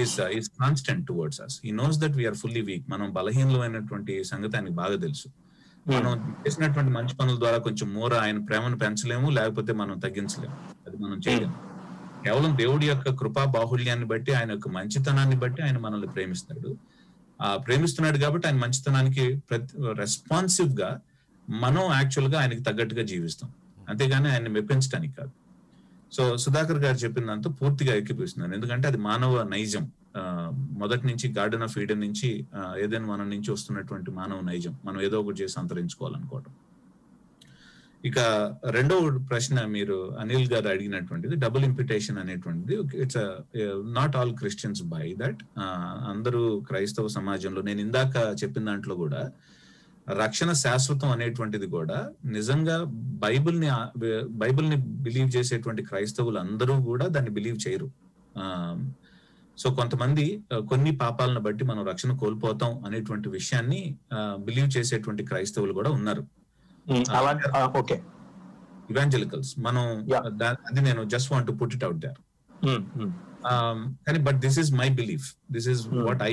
is constant towards us. He knows that we are fully weak. మనం బలహీనమైనటువంటి సంగతి ఆయనకి బాగా తెలుసు. మనం చేసినటువంటి మంచి పనుల ద్వారా కొంచెం ఆయన ప్రేమను పెంచలేము, లేకపోతే మనం తగ్గించలేము. అది మనం చేయలేము. కేవలం దేవుడి యొక్క కృపా బాహుళ్యాన్ని బట్టి, ఆయన యొక్క మంచితనాన్ని బట్టి ఆయన మనల్ని ప్రేమిస్తున్నాడు కాబట్టి ఆయన మంచితనానికి రెస్పాన్సివ్ గా మనం యాక్చువల్ గా ఆయనకి తగ్గట్టుగా జీవిస్తాం, అంతేగాని ఆయన మెప్పించడానికి కాదు. సో సుధాకర్ గారు చెప్పిన దాంతో పూర్తిగా ఏకీపిస్తున్నాను. ఎందుకంటే అది మానవ నైజం. మొదటి నుంచి గార్డెన్ ఆఫ్ ఈడెన్ నుంచి ఏదైనా మన నుంచి వస్తున్నటువంటి మానవ నైజం, మనం ఏదో ఒకటి చేసి అంతరించుకోవాలనుకోవటం. ఇక రెండో ప్రశ్న మీరు అనిల్ గారు అడిగినటువంటిది డబుల్ ఇంప్యూటేషన్ అనేటువంటిది. It's not all Christians by that. అందరూ క్రైస్తవ సమాజంలో, నేను ఇందాక చెప్పిన దాంట్లో కూడా రక్షణ శాశ్వతం అనేటువంటిది కూడా నిజంగా బైబిల్ని బిలీవ్ చేసేటువంటి క్రైస్తవులు అందరూ కూడా దాన్ని బిలీవ్ చేయరు. సో కొంతమంది కొన్ని పాపాలను బట్టి మనం రక్షణ కోల్పోతాం అనేటువంటి విషయాన్ని బిలీవ్ చేసేటువంటి క్రైస్తవులు కూడా ఉన్నారు. ఇవాంజలికల్స్ మనం అది నేను just want to put it out there. కానీ but this is my belief, this is what I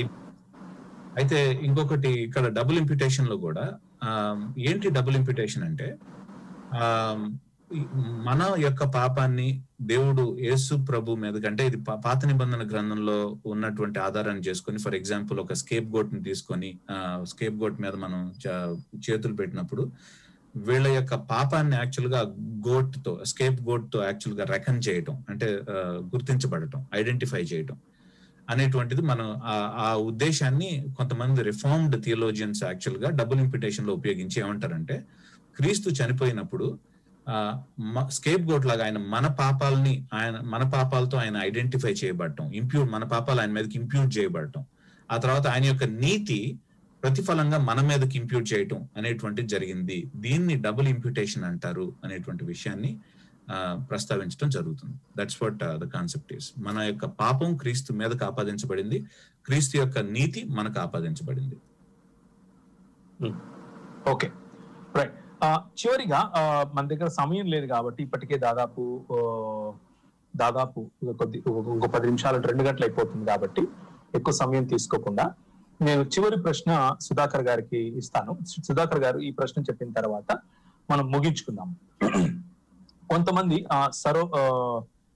అయితే ఇంకొకటి ఇక్కడ డబుల్ ఇంప్యూటేషన్ లో కూడా ఏంటి డబుల్ ఇంప్యూటేషన్ అంటే మన యొక్క పాపాన్ని దేవుడు యేసు ప్రభు మీద కంటే ఇది పాత నిబంధన గ్రంథంలో ఉన్నటువంటి ఆధారాన్ని చేసుకొని, ఫర్ ఎగ్జాంపుల్ ఒక స్కేప్ గోట్ ని తీసుకొని స్కేప్ గోట్ మీద మనం చేతులు పెట్టినప్పుడు వీళ్ళ యొక్క పాపాన్ని యాక్చువల్ గా స్కేప్ గోట్ తో యాక్చువల్ గా రెకన్ చేయటం, అంటే గుర్తించబడటం, ఐడెంటిఫై చేయటం అనేటువంటిది మనం ఆ ఉద్దేశాన్ని కొంతమంది రిఫార్మ్డ్ థియోలోజియన్స్ యాక్చువల్ గా డబుల్ ఇంప్యూటేషన్ లో ఉపయోగించి ఏమంటారంటే, క్రీస్తు చనిపోయినప్పుడు స్కేప్ గోట్ లాగా ఆయన మన పాపాలతో ఆయన ఐడెంటిఫై చేయబడటం, మన పాపాలు ఆయన మీదకి ఇంప్యూట్ చేయబడటం, ఆ తర్వాత ఆయన యొక్క నీతి ప్రతిఫలంగా మన మీదకి ఇంప్యూట్ చేయటం అనేటువంటిది జరిగింది. దీన్ని డబుల్ ఇంప్యూటేషన్ అంటారు అనేటువంటి విషయాన్ని ప్రస్తావించడం జరుగుతుంది. That's what the concept is. మన యొక్క పాపం క్రీస్తు మీదకు ఆపాదించబడింది, క్రీస్తు యొక్క నీతి మనకు ఆపాదించబడింది. Okay, right. చివరిగా మన దగ్గర సమయం లేదు కాబట్టి ఇప్పటికే దాదాపు ఇంకో 10 నిమిషాలు 2 గంటలు అయిపోతుంది కాబట్టి ఎక్కువ సమయం తీసుకోకుండా నేను చివరి ప్రశ్న సుధాకర్ గారికి ఇస్తాను. సుధాకర్ గారు ఈ ప్రశ్న చెప్పిన తర్వాత మనం ముగించుకుందాం. కొంతమంది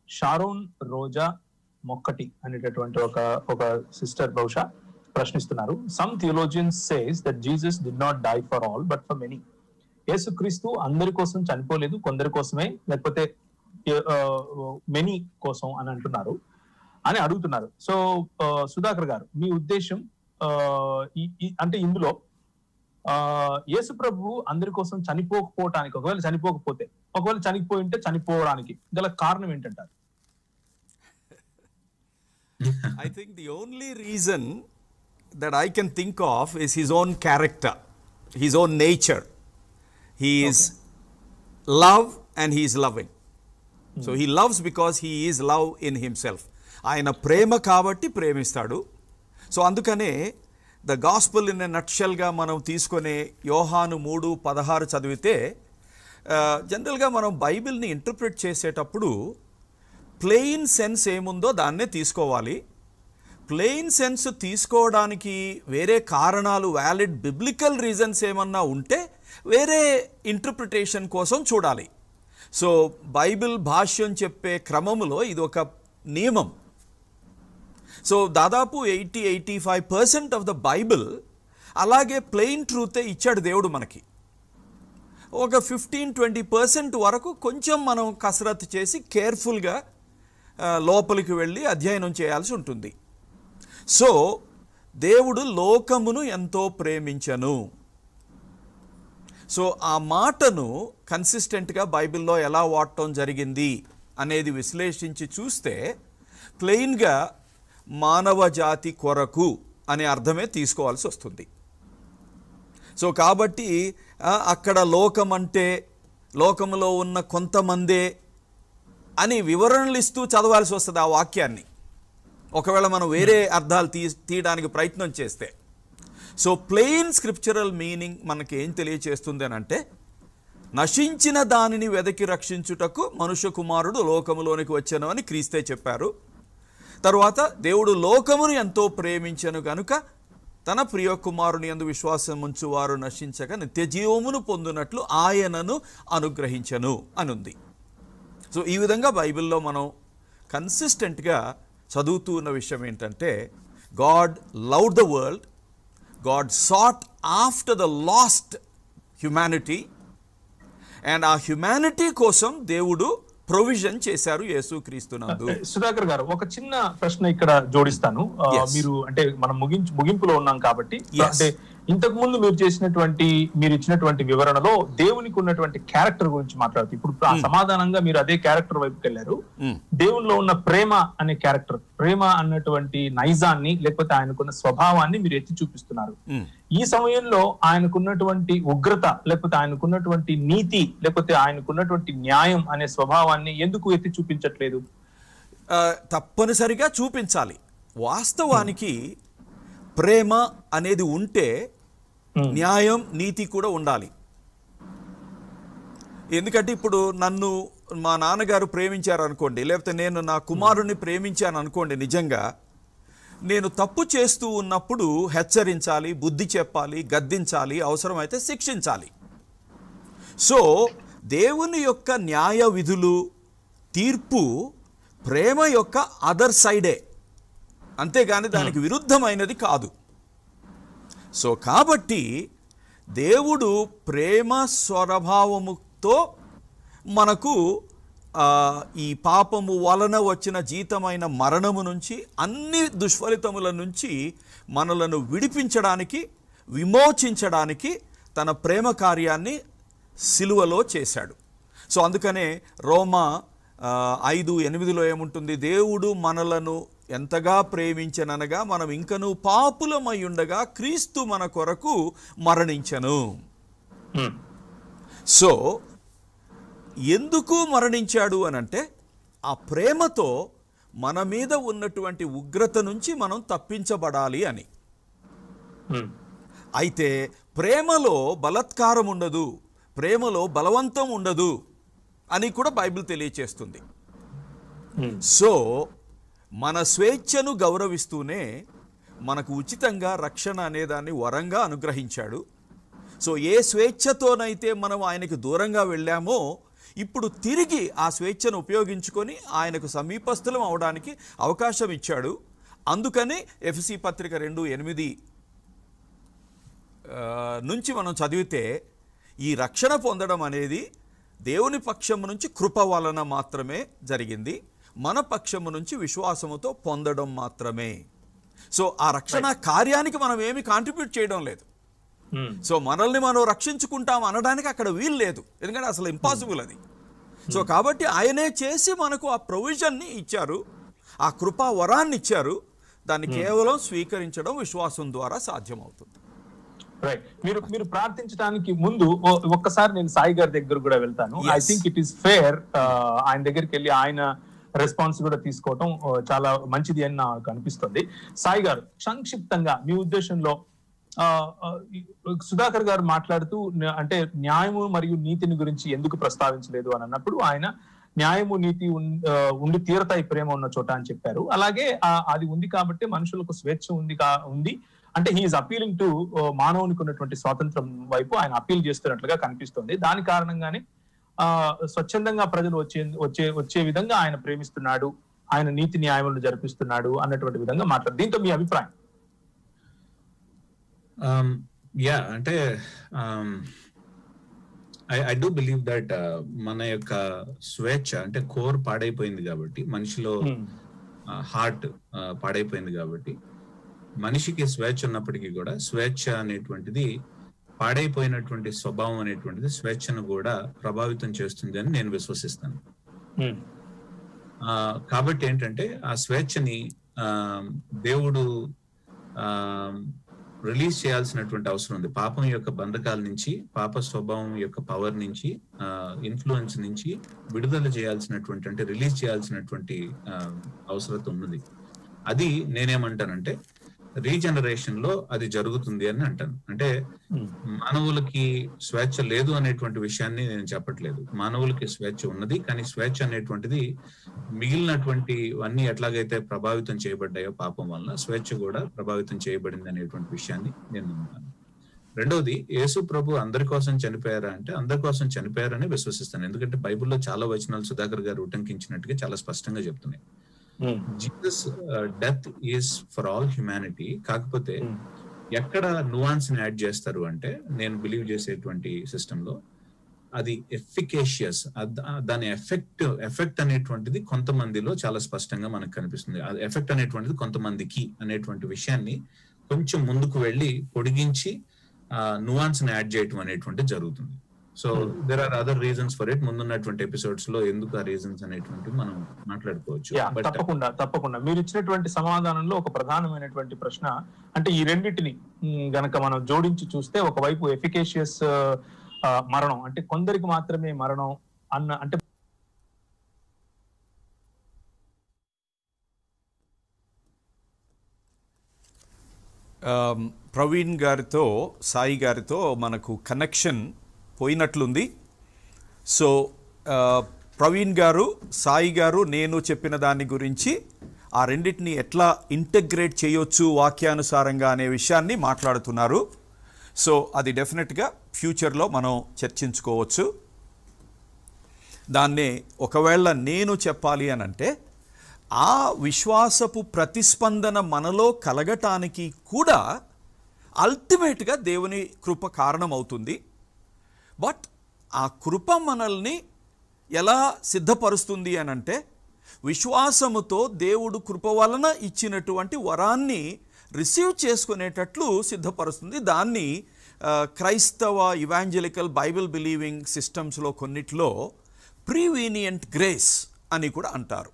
షారోన్ రోజా మొక్కటి అనేటటువంటి ఒక సిస్టర్ బహుశా ప్రశ్నిస్తున్నారు. Some theologians says that Jesus did not die for all but for many. Yesukristu అందరి కోసం చనిపోలేదు, కొందరి కోసమే, లేకపోతే మెనీ కోసం అని అంటున్నారు అని అడుగుతున్నారు. సో సుధాకర్ గారు, మీ ఉద్దేశం అంటే ఇందులో యేసు ప్రభు అందరి కోసం చనిపోకపోవటానికి, ఒకవేళ చనిపోయి ఉంటే చనిపోవడానికి గల కారణం ఏంటంటారు? I think the only reason that I can think of is his own character, his own nature. He is love and he is loving. So he loves because he is love in himself. ఆయన ప్రేమ కాబట్టి ప్రేమిస్తాడు. So అందుకనే the gospel in a నట్షెల్గా మనం తీసుకునే యోహాను 3:16 చదివితే, జనరల్గా మనం బైబిల్ని ఇంటర్ప్రిట్ చేసేటప్పుడు ప్లెయిన్ సెన్స్ ఏముందో దాన్నే తీసుకోవాలి. ప్లెయిన్ సెన్స్ తీసుకోవడానికి వేరే కారణాలు, వ్యాలిడ్ బిబ్లికల్ రీజన్స్ ఏమన్నా ఉంటే వేరే ఇంటర్ప్రిటేషన్ కోసం చూడాలి. సో బైబిల్ భాష్యం చెప్పే క్రమంలో ఇది ఒక నియమం. సో దాదాపు 80-85% ఆఫ్ ద బైబిల్ అలాగే ప్లెయిన్ ట్రూతే ఇచ్చాడు దేవుడు మనకి. ఒక 15-20% వరకు కొంచెం మనం కసరత్తు చేసి కేర్ఫుల్గా లోపలికి వెళ్ళి అధ్యయనం చేయాల్సి ఉంటుంది. సో దేవుడు లోకమును ఎంతో ప్రేమించెను. సో ఆ మాటను కన్సిస్టెంట్గా బైబిల్లో ఎలా వాడటం జరిగింది అనేది విశ్లేషించి చూస్తే ప్లెయిన్గా మానవ జాతి కొరకు అనే అర్థమే తీసుకోవాల్సి వస్తుంది. సో కాబట్టి అక్కడ లోకం అంటే లోకంలో ఉన్న కొంతమందే అని వివరణలు ఇస్తూ చదవాల్సి వస్తుంది ఆ వాక్యాన్ని, ఒకవేళ మనం వేరే అర్థాలు తీయడానికి ప్రయత్నం చేస్తే. సో ప్లెయిన్ స్క్రిప్చరల్ మీనింగ్ మనకి ఏం తెలియచేస్తుంది అని అంటే, నశించిన దానిని వెదకి రక్షించుటకు మనుష్య కుమారుడు లోకములోనికి వచ్చాను అని క్రీస్తే చెప్పారు. తరువాత దేవుడు లోకమును ఎంతో ప్రేమించను కనుక తన ప్రియ కుమారుని యందు విశ్వాసం ఉంచువారు నశించక నిత్య జీవమును పొందునట్లు ఆయనను అనుగ్రహించను అనుంది. సో ఈ విధంగా బైబిల్లో మనం కన్సిస్టెంట్గా చదువుతూ ఉన్న విషయం ఏంటంటే, God loved the world, God short after the last humanity, and ఆ హ్యుమానిటీ కోసం దేవుడు ప్రొవిజన్ చేశారు యేసుక్రీస్తునందు. సుధాకర్ గారు, ఒక చిన్న ప్రశ్న ఇక్కడ జోడిస్తాను. మీరు అంటే మనం ముగింపులో ఉన్నాం కాబట్టి, అంటే ఇంతకు ముందు మీరు ఇచ్చినటువంటి వివరణలో దేవునికి ఉన్నటువంటి క్యారెక్టర్ గురించి మాట్లాడుతూ, ఇప్పుడు సమాధానంగా మీరు అదే క్యారెక్టర్ వైపుకి వెళ్ళారు. దేవునిలో ఉన్న ప్రేమ అనే క్యారెక్టర్, ప్రేమ అన్నటువంటి నైజాన్ని లేకపోతే ఆయనకున్న స్వభావాన్ని మీరు ఎత్తి చూపిస్తున్నారు. ఈ సమయంలో ఆయనకున్నటువంటి ఉగ్రత లేకపోతే ఆయనకున్నటువంటి నీతి లేకపోతే ఆయనకున్నటువంటి న్యాయం అనే స్వభావాన్ని ఎందుకు ఎత్తి చూపించట్లేదు? తప్పనిసరిగా చూపించాలి. వాస్తవానికి ప్రేమ అనేది ఉంటే న్యాయం నీతి కూడా ఉండాలి. ఎందుకంటే ఇప్పుడు నన్ను మా నాన్నగారు ప్రేమించారు అనుకోండి, లేకపోతే నేను నా కుమారుణ్ణి ప్రేమించాను అనుకోండి, నిజంగా నేను తప్పు చేస్తూ ఉన్నప్పుడు హెచ్చరించాలి, బుద్ధి చెప్పాలి, గద్దించాలి, అవసరమైతే శిక్షించాలి. సో దేవుని యొక్క న్యాయ విధులు, తీర్పు ప్రేమ యొక్క అదర్ సైడే, అంతేగాని దానికి విరుద్ధమైనది కాదు. సో కాబట్టి దేవుడు ప్రేమ స్వభావముతో మనకు ఈ పాపము వలన వచ్చిన జీతమైన మరణము నుంచి, అన్ని దుష్ఫలితముల నుంచి మనలను విడిపించడానికి, విమోచించడానికి తన ప్రేమ కార్యాన్ని సిలువలో చేశాడు. సో అందుకనే రోమా 5:8 ఏముంటుంది? దేవుడు మనలను ఎంతగా ప్రేమించననగా మనం ఇంకనూ పాపులమై ఉండగా క్రీస్తు మన కొరకు మరణించెను. సో ఎందుకు మరణించాడు అనంటే ఆ ప్రేమతో మన మీద ఉన్నటువంటి ఉగ్రత నుంచి మనం తప్పించబడాలి అని. అయితే ప్రేమలో బలత్కారం ఉండదు, ప్రేమలో బలవంతం ఉండదు అని కూడా బైబిల్ తెలియచేస్తుంది. సో మన స్వేచ్ఛను గౌరవిస్తూనే మనకు ఉచితంగా రక్షణ అనేదాన్ని వరంగా అనుగ్రహించాడు. సో ఏ స్వేచ్ఛతోనైతే మనం ఆయనకు దూరంగా వెళ్ళామో, ఇప్పుడు తిరిగి ఆ స్వేచ్ఛను ఉపయోగించుకొని ఆయనకు సమీపస్థులం అవడానికి అవకాశం ఇచ్చాడు. అందుకనే ఎఫెసీ పత్రిక 2:8 నుంచి మనం చదివితే ఈ రక్షణ పొందడం అనేది దేవుని పక్షము నుంచి కృప వలన మాత్రమే జరిగింది, మన పక్షము నుంచి విశ్వాసముతో పొందడం మాత్రమే. సో ఆ రక్షణ కార్యానికి మనం ఏమి కాంట్రిబ్యూట్ చేయడం లేదు. సో మనల్ని మనం రక్షించుకుంటాం అనడానికి అక్కడ వీలు లేదు, ఎందుకంటే అసలు ఇంపాసిబుల్ అది. సో కాబట్టి ఆయనే చేసి మనకు ఆ ప్రొవిజన్ని ఇచ్చారు, ఆ కృపా వరాన్ని ఇచ్చారు. దాన్ని కేవలం స్వీకరించడం విశ్వాసం ద్వారా సాధ్యమవుతుంది. రైట్. మీరు ప్రార్థించడానికి ముందు ఒక్కసారి నేను సాయి గారి దగ్గర కూడా వెళ్తాను. I think it is fair ఆయన దగ్గరికి వెళ్ళి ఆయన రెస్పాన్స్ కూడా తీసుకోవటం చాలా మంచిది అని నాకు అనిపిస్తుంది. సాయి గారు, సంక్షిప్తంగా మీ ఉద్దేశంలో సుధాకర్ గారు మాట్లాడుతూ అంటే న్యాయము మరియు నీతిని గురించి ఎందుకు ప్రస్తావించలేదు అని అన్నప్పుడు ఆయన న్యాయము నీతి ఉండి తీరతాయి ప్రేమ ఉన్న చోట అని చెప్పారు. అలాగే అది ఉంది కాబట్టి మనుషులకు స్వేచ్ఛ ఉంది అంటే హీఈస్ అపీలింగ్ టు మానవునికి ఉన్నటువంటి స్వాతంత్రం వైపు ఆయన అపీల్ చేస్తున్నట్లుగా కనిపిస్తుంది. దాని కారణంగానే స్వచ్ఛందంగా ప్రజలు వచ్చే విధంగా ఆయన ప్రేమిస్తున్నాడు, ఆయన నీతి న్యాయములను జరిపిస్తున్నాడు అన్నటువంటి విధంగా మాట్లాడు. దీంతో మీ అభిప్రాయం? అంటే ఐ డూ బిలీవ్ దట్ మన యొక్క స్వేచ్ఛ అంటే కోర్ పాడైపోయింది కాబట్టి, మనిషిలో హార్ట్ పాడైపోయింది కాబట్టి, మనిషికి స్వేచ్ఛ ఉన్నప్పటికీ కూడా స్వేచ్ఛ అనేటువంటిది పాడైపోయినటువంటి స్వభావం అనేటువంటిది స్వేచ్ఛను కూడా ప్రభావితం చేస్తుంది అని నేను విశ్వసిస్తాను. కాబట్టి ఏంటంటే ఆ స్వేచ్ఛని దేవుడు రిలీజ్ చేయాల్సినటువంటి అవసరం ఉంది. పాపం యొక్క బంధకాల నుంచి, పాప స్వభావం యొక్క పవర్ నుంచి, ఇన్ఫ్లుయెన్స్ నుంచి విడుదల చేయాల్సినటువంటి, అంటే రిలీజ్ చేయాల్సినటువంటి అవసరత ఉన్నది. అది నేనేమంటానంటే రీజనరేషన్ లో అది జరుగుతుంది అని అంటాను. అంటే మానవులకి స్వేచ్ఛ లేదు అనేటువంటి విషయాన్ని నేను చెప్పట్లేదు. మానవులకి స్వేచ్ఛ ఉన్నది, కానీ స్వేచ్ఛ అనేటువంటిది మిగిలినటువంటి అన్ని ఎట్లాగైతే ప్రభావితం చేయబడ్డాయో పాపం వల్ల, స్వేచ్ఛ కూడా ప్రభావితం చేయబడింది అనేటువంటి విషయాన్ని నేను నమ్ముతాను. రెండోది, యేసు ప్రభు అందరి కోసం చనిపోయారా అంటే అందరి కోసం చనిపోయారని విశ్వసిస్తాను. ఎందుకంటే బైబిల్లో చాలా వచనాలు సుధాకర్ గారు ఉటంకించినట్టుగా చాలా స్పష్టంగా చెప్తున్నాయి. Jesus death is for all humanity. కాకపోతే ఎక్కడ నువాన్స్ ని యాడ్ చేస్తారు అంటే, నేను బిలీవ్ చేసేటువంటి సిస్టమ్ లో అది ఎఫికేషియస్, దాని ఎఫెక్ట్ అనేటువంటిది కొంతమందిలో చాలా స్పష్టంగా మనకు కనిపిస్తుంది. అది ఎఫెక్ట్ అనేటువంటిది కొంతమందికి అనేటువంటి విషయాన్ని కొంచెం ముందుకు వెళ్ళి పొడిగించి నువాన్స్ ని యాడ్ చేయటం అనేటువంటిది జరుగుతుంది. So there are other reasons for it. ముందున్నటువంటి ఎపిసోడ్స్ లో ఎందుకు ఆ రీజన్స్ అనేటువంటి మనం మాట్లాడుకోవచ్చు. తప్పకుండా మీరు ఇచ్చినటువంటి సమాధానంలో ఒక ప్రధానమైనటువంటి ప్రశ్న, అంటే ఈ రెండింటిని గనక మనం జోడించి చూస్తే, ఒకవైపు ఎఫికేషియస్ మరణం అంటే కొందరికి మాత్రమే మరణం అన్న, అంటే ప్రవీణ్ గారితో, సాయి గారితో మనకు కనెక్షన్ పోయినట్లుంది. సో ప్రవీణ్ గారు, సాయి గారు నేను చెప్పిన దాని గురించి ఆ రెండింటిని ఎట్లా ఇంటగ్రేట్ చేయొచ్చు వాక్యానుసారంగా అనే విషయాన్ని మాట్లాడుతున్నారు. సో అది డెఫినెట్గా ఫ్యూచర్లో మనం చర్చించుకోవచ్చు. దాన్నే ఒకవేళ నేను చెప్పాలి అని అంటే, ఆ విశ్వాసపు ప్రతిస్పందన మనలో కలగటానికి కూడా అల్టిమేట్గా దేవుని కృప కారణమవుతుంది. బట్ ఆ కృప మనల్ని ఎలా సిద్ధపరుస్తుంది అని అంటే, విశ్వాసముతో దేవుడు కృప వలన ఇచ్చినటువంటి వరాన్ని రిసీవ్ చేసుకునేటట్లు సిద్ధపరుస్తుంది. దాన్ని క్రైస్తవ ఇవాంజలికల్ బైబిల్ బిలీవింగ్ సిస్టమ్స్లో కొన్నిట్లో ప్రీవీనియంట్ గ్రేస్ అని కూడా అంటారు.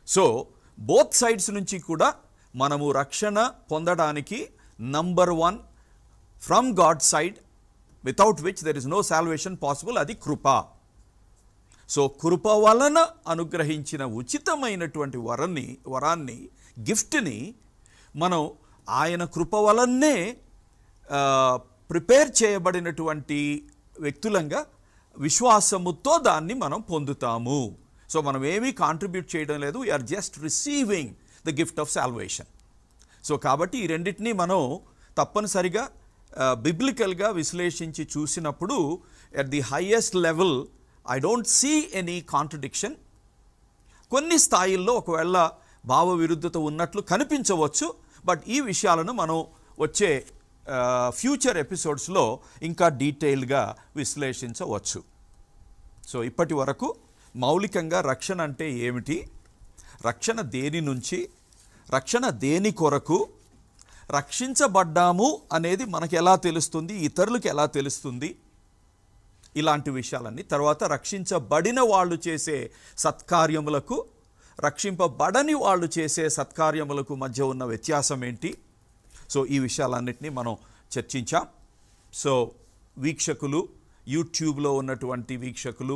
సో బోత్ సైడ్స్ నుంచి కూడా మనము రక్షణ పొందడానికి number 1 from God side, without which there is no salvation possible, అది కృప. సో కృప వలన అనుగ్రహించిన ఉచితమైనటువంటి వరాన్ని గిఫ్ట్ని మనం ఆయన కృప వలనే ప్రిపేర్ చేయబడినటువంటి వ్యక్తులంగా విశ్వాసముతో దాన్ని మనం పొందుతాము. సో మనం ఏమీ కాంట్రిబ్యూట్ చేయడం లేదు, we are just receiving the gift of salvation. So కాబట్టి ఈ రెండింటినీ మనం తప్పనిసరిగా బిబ్లికల్గా విశ్లేషించి చూసినప్పుడు at the highest level I don't see any contradiction. కొన్ని స్థాయిల్లో ఒకవేళ భావ విరుద్ధత ఉన్నట్లు కనిపించవచ్చు, బట్ ఈ విషయాలను మనం వచ్చే ఫ్యూచర్ ఎపిసోడ్స్లో ఇంకా డీటెయిల్గా విశ్లేషించవచ్చు. సో ఇప్పటి వరకు మౌలికంగా రక్షణ అంటే ఏమిటి, రక్షణ దేని నుంచి, రక్షణ దేని కొరకు, రక్షించబడ్డాము అనేది మనకు ఎలా తెలుస్తుంది, ఇతరులకు ఎలా తెలుస్తుంది, ఇలాంటి విషయాలన్నీ. తర్వాత రక్షించబడిన వాళ్ళు చేసే సత్కార్యములకు, రక్షింపబడని వాళ్ళు చేసే సత్కార్యములకు మధ్య ఉన్న వ్యత్యాసం ఏంటి, సో ఈ విషయాలన్నింటినీ మనం చర్చించాం. సో వీక్షకులు, యూట్యూబ్లో ఉన్నటువంటి వీక్షకులు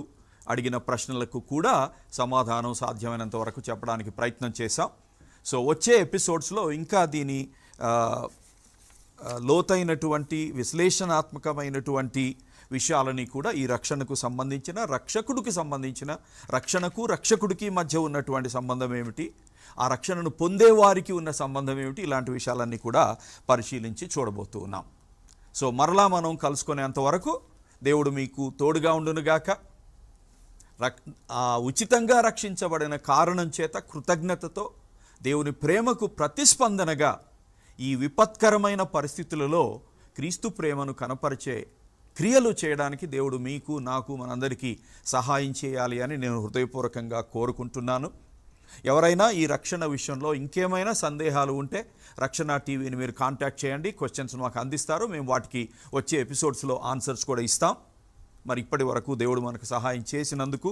అడిగిన ప్రశ్నలకు కూడా సమాధానం సాధ్యమైనంత వరకు చెప్పడానికి ప్రయత్నం చేశాం. సో వచ్చే ఎపిసోడ్స్లో ఇంకా దీని లోతైనటువంటి విశ్లేషణాత్మకమైనటువంటి విషయాలని కూడా, ఈ రక్షణకు సంబంధించిన, రక్షకుడికి సంబంధించిన, రక్షణకు రక్షకుడికి మధ్య ఉన్నటువంటి సంబంధం ఏమిటి, ఆ రక్షణను పొందేవారికి ఉన్న సంబంధం ఏమిటి, ఇలాంటి విషయాలన్నీ కూడా పరిశీలించి చూడబోతూ ఉన్నాం. సో మరలా మనం కలుసుకునేంత వరకు దేవుడు మీకు తోడుగా ఉండునుగాక. ఉచితంగా రక్షించబడిన కారణం చేత కృతజ్ఞతతో దేవుని ప్రేమకు ప్రతిస్పందనగా ఈ విపత్కరమైన పరిస్థితులలో క్రీస్తు ప్రేమను కనపరిచే క్రియలు చేయడానికి దేవుడు మీకు, నాకు, మనందరికీ సహాయం చేయాలి అని నేను హృదయపూర్వకంగా కోరుకుంటున్నాను. ఎవరైనా ఈ రక్షణ విషయంలో ఇంకేమైనా సందేహాలు ఉంటే రక్షణ టీవీని మీరు కాంటాక్ట్ చేయండి, క్వశ్చన్స్ మాకు అందిస్తారు, మేము వాటికి వచ్చే ఎపిసోడ్స్లో ఆన్సర్స్ కూడా ఇస్తాం. మరి ఇప్పటి వరకు దేవుడు మనకు సహాయం చేసినందుకు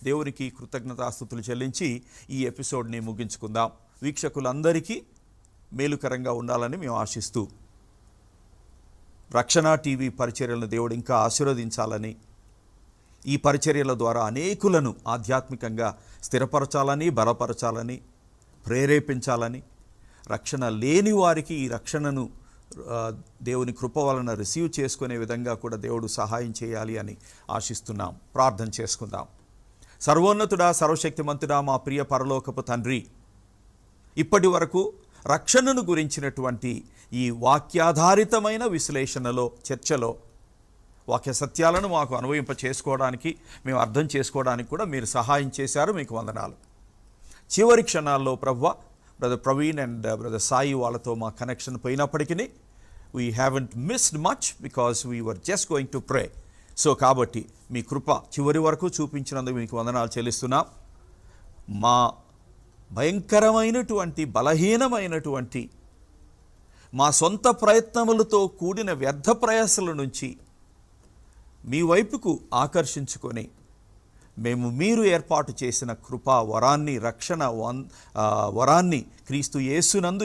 దేవునికి కృతజ్ఞతాస్తుతులు చెల్లించి ఈ ఎపిసోడ్ని ముగించుకుందాం. వీక్షకులందరికీ మేలుకరంగా ఉండాలని మేము ఆశిస్తూ, రక్షణ టీవీ పరిచర్యలను దేవుడు ఇంకా ఆశీర్వదించాలని, ఈ పరిచర్యల ద్వారా అనేకులను ఆధ్యాత్మికంగా స్థిరపరచాలని, బలపరచాలని, ప్రేరేపించాలని, రక్షణ లేని వారికి ఈ రక్షణను దేవుని కృప వలన రిసీవ్ చేసుకునే విధంగా కూడా దేవుడు సహాయం చేయాలి అని ఆశిస్తున్నాం. ప్రార్థన చేసుకుందాం. సర్వోన్నతుడా, సర్వశక్తిమంతుడా, మా ప్రియ పరలోకపు తండ్రి, ఇప్పటి వరకు రక్షణను గురించినటువంటి ఈ వాక్యాధారితమైన విశ్లేషణలో, చర్చలో వాక్య సత్యాలను మాకు అనుభవింప చేసుకోవడానికి, మేము అర్థం చేసుకోవడానికి కూడా మీరు సహాయం చేశారు. మీకు వందనాలు. చివరి క్షణాల్లో ప్రభువా, brother Praveen and brother Sai వాళ్ళతో మా కనెక్షన్ పోయినప్పటికీ we haven't missed much because we were just going to pray. So కాబట్టి మీ కృప చివరి వరకు చూపించినందుకు మీకు వందనాలు చెల్లిస్తున్నాం. మా భయంకరమైనటువంటి, బలహీనమైనటువంటి, మా సొంత ప్రయత్నములతో కూడిన వ్యర్థ ప్రయాసల నుంచి మీ వైపుకు ఆకర్షించుకొని మేము మీరు ఏర్పాటు చేసిన కృపా వరాన్ని, రక్షణ వరాన్ని క్రీస్తు యేసునందు